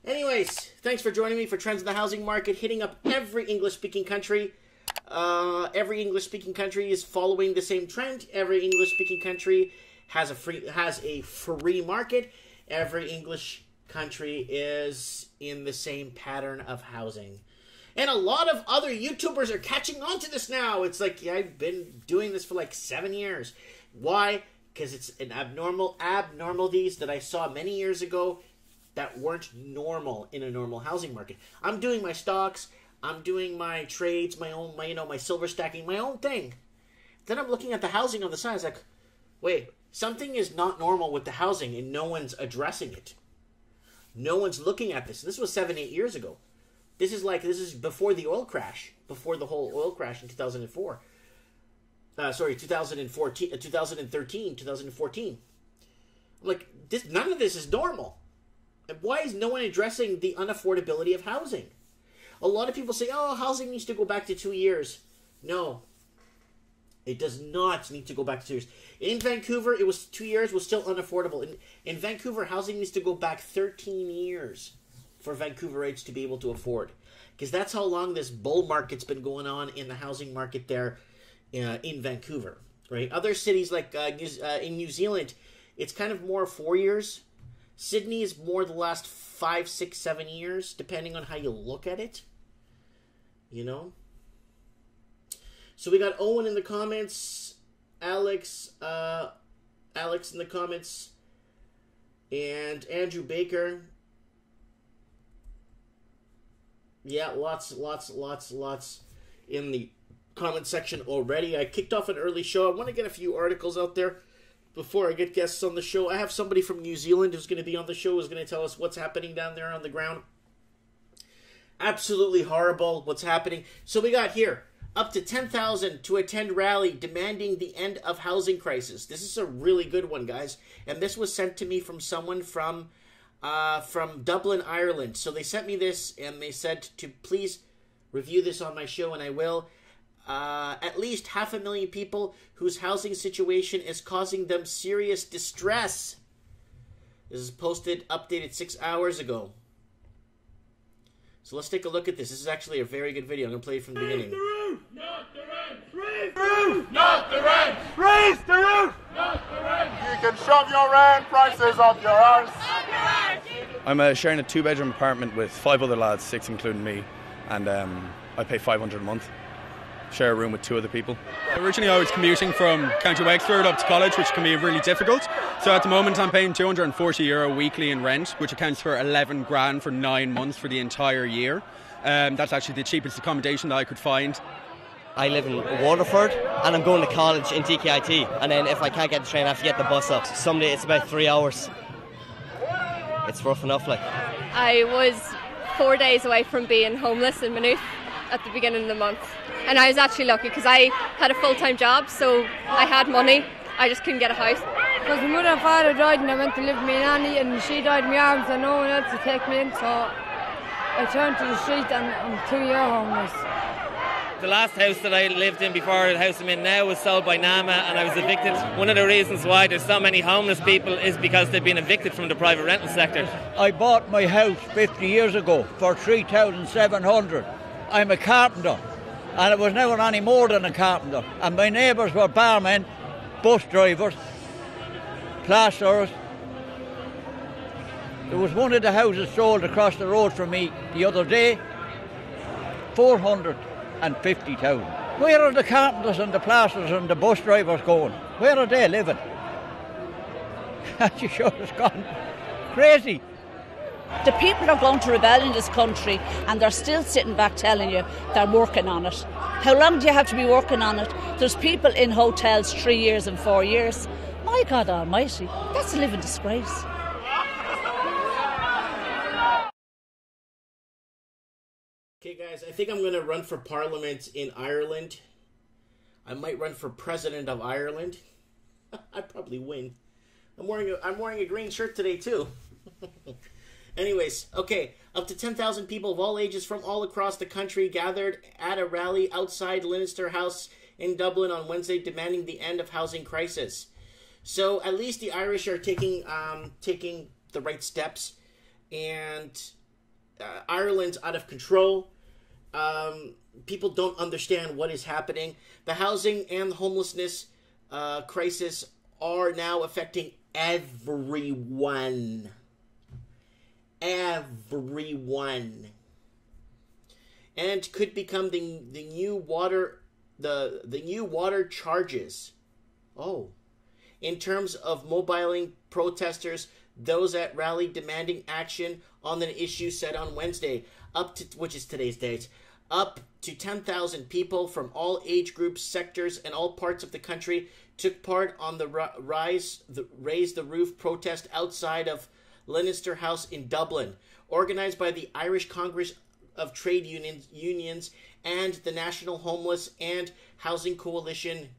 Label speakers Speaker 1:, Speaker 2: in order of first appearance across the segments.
Speaker 1: Anyways, thanks for joining me for Trends in the Housing Market, hitting up every English-speaking country. Every English-speaking country is following the same trend. Every English-speaking country has a free market. Every English country is in the same pattern of housing. And a lot of other YouTubers are catching on to this now. It's like, yeah, I've been doing this for like 7 years. Why? Because it's an abnormalities that I saw many years ago that weren't normal in a normal housing market. I'm doing my stocks, I'm doing my trades, my silver stacking, my own thing. Then I'm looking at the housing on the side. It's like, wait, something is not normal with the housing and no one's addressing it. No one's looking at this. This was 7-8 years ago. This is before the oil crash, before the whole oil crash in 2004. 2014. Like, none of this is normal. And why is no one addressing the unaffordability of housing? A lot of people say, oh, housing needs to go back to 2 years. No. It does not need to go back to 2 years. In Vancouver, it was 2 years, was still unaffordable. In Vancouver, housing needs to go back 13 years for Vancouverites to be able to afford. Because that's how long this bull market's been going on in the housing market there in Vancouver. Right? Other cities like in New Zealand, it's kind of more 4 years. Sydney is more the last 5, 6, 7 years, depending on how you look at it. You know? So we got Owen in the comments, Alex in the comments, and Andrew Baker. Yeah, lots in the comment section already. I kicked off an early show. I want to get a few articles out there before I get guests on the show. I have somebody from New Zealand who's going to be on the show, who's going to tell us what's happening down there on the ground. Absolutely horrible what's happening. So we got here, up to 10,000 to attend rally demanding the end of housing crisis. This is a really good one, guys. And this was sent to me from someone from Dublin, Ireland. So they sent me this and they said to please review this on my show, and I will. At least 500,000 people whose housing situation is causing them serious distress. This is updated 6 hours ago. So let's take a look at this. This is actually a very good video. I'm going to play it from the beginning.
Speaker 2: Raise the roof, not the rent. Raise the roof, not the rent. Raise the roof, not the rent.
Speaker 3: You can shove your rent prices up your arse.
Speaker 4: I'm sharing a 2-bedroom apartment with 5 other lads, 6 including me, and I pay $500 a month. Share a room with 2 other people.
Speaker 5: Originally I was commuting from County Wexford up to college, which can be really difficult. So at the moment I'm paying €240 weekly in rent, which accounts for 11 grand for 9 months for the entire year. That's actually the cheapest accommodation that I could find.
Speaker 6: I live in Waterford and I'm going to college in TKIT, and then if I can't get the train I have to get the bus up. Someday it's about 3 hours. It's rough enough, like.
Speaker 7: I was 4 days away from being homeless in Maynooth at the beginning of the month, and I was actually lucky because I had a full-time job, so I had money. I just couldn't get a house.
Speaker 8: Because my mother and father died and I went to live with my nanny, and she died in my arms and no one else to take me in, so I turned to the street and I'm 2 years homeless.
Speaker 9: The last house that I lived in before the house I'm in now was sold by NAMA and I was evicted. One of the reasons why there's so many homeless people is because they've been evicted from the private rental sector.
Speaker 10: I bought my house 50 years ago for $3,700. I'm a carpenter, and it was never any more than a carpenter. And my neighbours were barmen, bus drivers, plasterers. There was one of the houses sold across the road from me the other day, 450,000. Where are the carpenters and the plasterers and the bus drivers going? Where are they living? You sure it's gone crazy.
Speaker 11: The people are going to rebel in this country and they're still sitting back telling you they're working on it. How long do you have to be working on it? There's people in hotels 3 years and 4 years. My God almighty, that's a living disgrace.
Speaker 1: Okay, guys, I think I'm going to run for Parliament in Ireland. I might run for President of Ireland. I'd probably win. I'm wearing a green shirt today, too. Anyways, okay, up to 10,000 people of all ages from all across the country gathered at a rally outside Leinster House in Dublin on Wednesday demanding the end of housing crisis. So at least the Irish are taking the right steps, and Ireland's out of control. People don't understand what is happening. The housing and homelessness crisis are now affecting everyone. Everyone. And could become the new water charges. Oh. In terms of mobiling protesters, those at rally demanding action on an issue said on Wednesday, which is today's date, up to 10,000 people from all age groups, sectors, and all parts of the country took part on the Raise the Roof protest outside of Leinster House in Dublin, organized by the Irish Congress of Trade Unions and the National Homeless and Housing Coalition.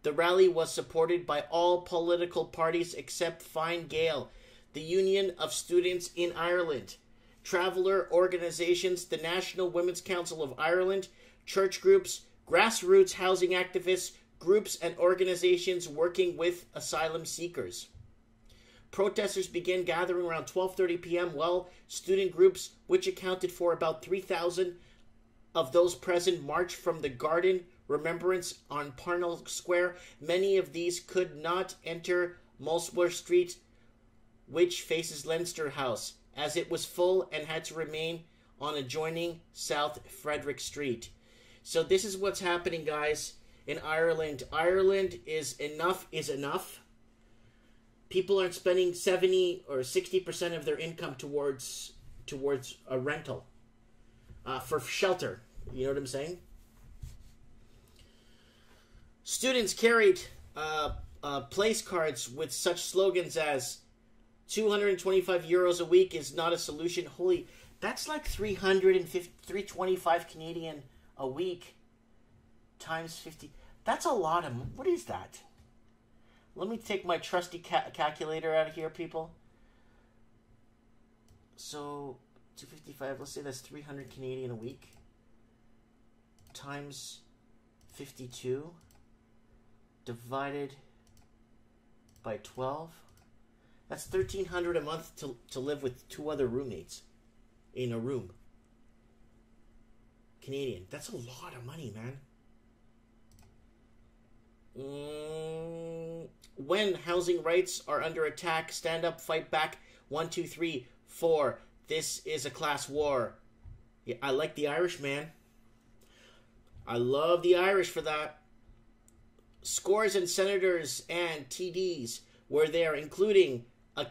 Speaker 1: The rally was supported by all political parties except Fine Gael, the Union of Students in Ireland, traveller organisations, the National Women's Council of Ireland, church groups, grassroots housing activists, groups and organisations working with asylum seekers. Protesters began gathering around 12:30 p.m. while student groups, which accounted for about 3,000 of those present, marched from the Garden Remembrance on Parnell Square. Many of these could not enter Mulsworth Street, which faces Leinster House, as it was full and had to remain on adjoining South Frederick Street. So this is what's happening, guys, in Ireland. Ireland is enough. People aren't spending 70 or 60% of their income towards a rental for shelter. You know what I'm saying? Students carried place cards with such slogans as 225 euros a week is not a solution. Holy, that's like 325 Canadian a week times 50. That's a lot of, what is that? Let me take my trusty calculator out of here, people. So, 255, let's say that's 300 Canadian a week times 52 divided by 12. That's $1,300 a month to live with two other roommates in a room. Canadian. That's a lot of money, man. When housing rights are under attack, stand up, fight back. 1, 2, 3, 4. This is a class war. Yeah, I like the Irish, man. I love the Irish for that. Scores and senators and TDs were there, including a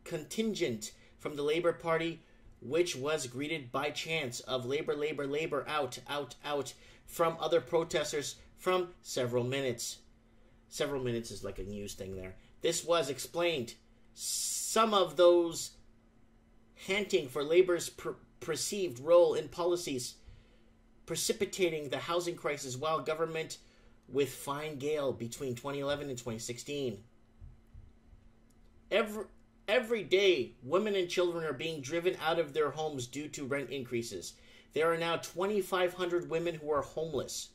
Speaker 1: contingent from the Labour Party, which was greeted by chants of Labour, Labour, Labour, out, out, out, from other protesters from several minutes. Several minutes is like a news thing there. This was explained. Some of those hinting for Labour's perceived role in policies precipitating the housing crisis while government with Fine Gael between 2011 and 2016. Every day, women and children are being driven out of their homes due to rent increases. There are now 2,500 women who are homeless.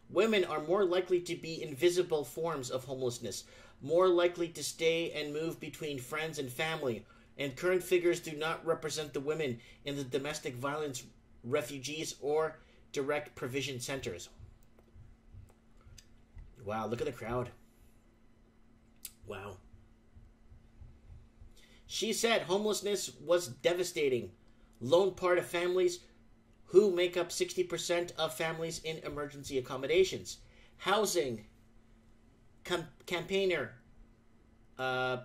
Speaker 1: Women are more likely to be invisible forms of homelessness, more likely to stay and move between friends and family, and current figures do not represent the women in the domestic violence refugees or direct provision centers. Wow, look at the crowd. Wow. She said homelessness was devastating. Lone part of families who make up 60% of families in emergency accommodations. Housing campaigner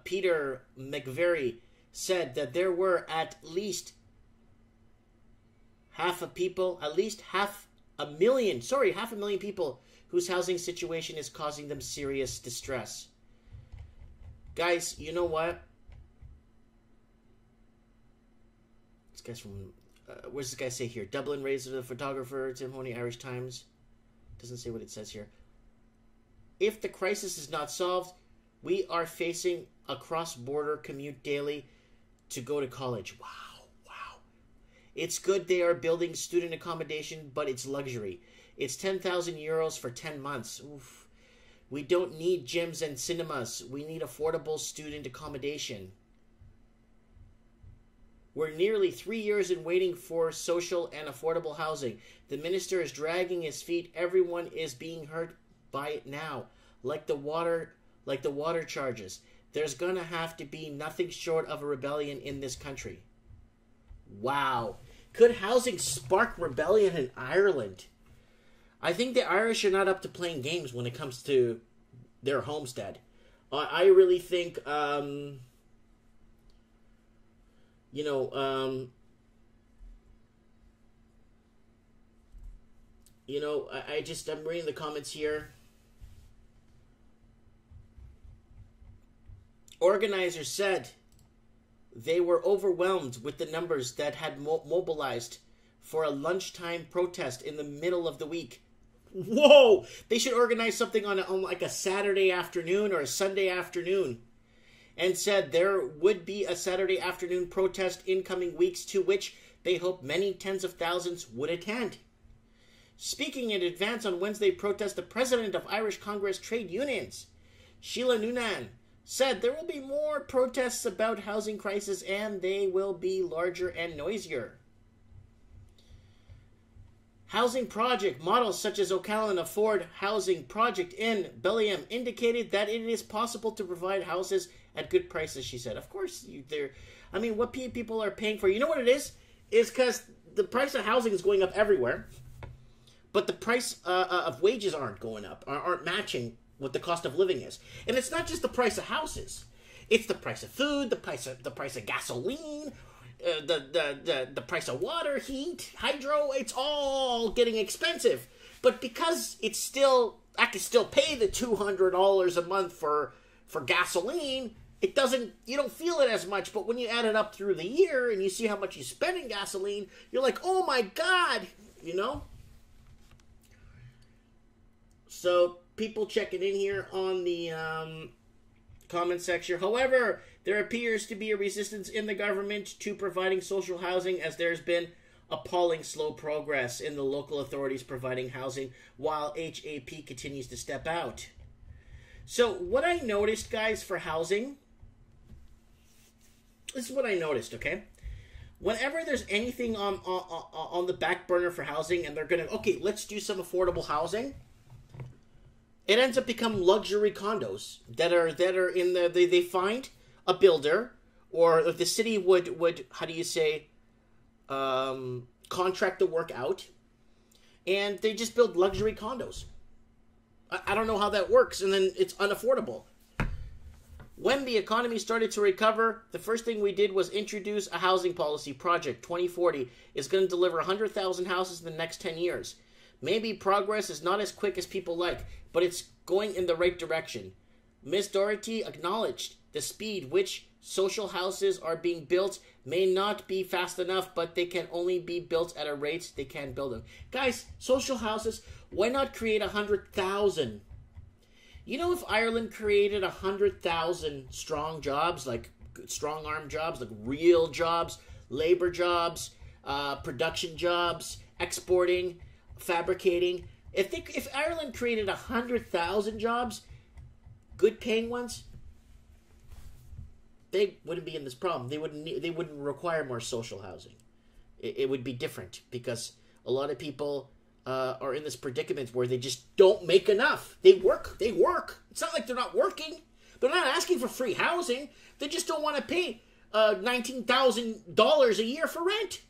Speaker 1: Peter McVeary said that there were at least half a million people whose housing situation is causing them serious distress. Guys, you know what? This guy's from, where's this guy say here? Dublin, raised the photographer, Tim Honey, Irish Times. Doesn't say what it says here. If the crisis is not solved, we are facing a cross-border commute daily to go to college. Wow. It's good they are building student accommodation, but it's luxury. It's 10,000 euros for 10 months. Oof. We don't need gyms and cinemas. We need affordable student accommodation. We're nearly 3 years in waiting for social and affordable housing. The minister is dragging his feet. Everyone is being hurt by it now. Like the water charges. There's gonna have to be nothing short of a rebellion in this country. Wow. Could housing spark rebellion in Ireland? I think the Irish are not up to playing games when it comes to their homestead. I really think, I'm reading the comments here. Organizers said they were overwhelmed with the numbers that had mobilized for a lunchtime protest in the middle of the week. Whoa! They should organize something on like a Saturday afternoon or a Sunday afternoon. And said there would be a Saturday afternoon protest in coming weeks to which they hope many tens of thousands would attend. Speaking in advance on Wednesday protest, the president of Irish Congress Trade Unions, Sheila Noonan, said there will be more protests about housing crisis and they will be larger and noisier. Housing project models such as O'Callaghan Afford Housing Project in Bellingham indicated that it is possible to provide houses at good prices, she said. Of course, what people are paying for, you know what it is? Is because the price of housing is going up everywhere, but the price of wages aren't going up, aren't matching what the cost of living is. And it's not just the price of houses. It's the price of food, the price of gasoline, the price of water, heat, hydro. It's all getting expensive. But because I can still pay the $200 a month for gasoline, you don't feel it as much. But when you add it up through the year and you see how much you spend in gasoline, you're like, oh my God, So people checking in here on the comment section. However, there appears to be a resistance in the government to providing social housing as there's been appalling slow progress in the local authorities providing housing while HAP continues to step out. So what I noticed, guys, for housing, this is what I noticed, okay? Whenever there's anything on the back burner for housing and they're going to, okay, let's do some affordable housing, it ends up becoming luxury condos that are in the, they find a builder, or if the city would how do you say, contract the work out, and they just build luxury condos. I don't know how that works, and then it's unaffordable. When the economy started to recover, the first thing we did was introduce a housing policy project. 2040 is going to deliver 100,000 houses in the next 10 years. Maybe progress is not as quick as people like, but it's going in the right direction. Ms. Doherty acknowledged the speed which social houses are being built may not be fast enough, but they can only be built at a rate they can build them. Guys, social houses, why not create 100,000? You know, if Ireland created 100,000 strong jobs, like strong arm jobs, like real jobs, labor jobs, production jobs, exporting, fabricating. If Ireland created 100,000 jobs, good paying ones, they wouldn't be in this problem. They wouldn't require more social housing. It would be different because a lot of people are in this predicament where they just don't make enough. They work. It's not like they're not working. They're not asking for free housing. They just don't want to pay $19,000 a year for rent.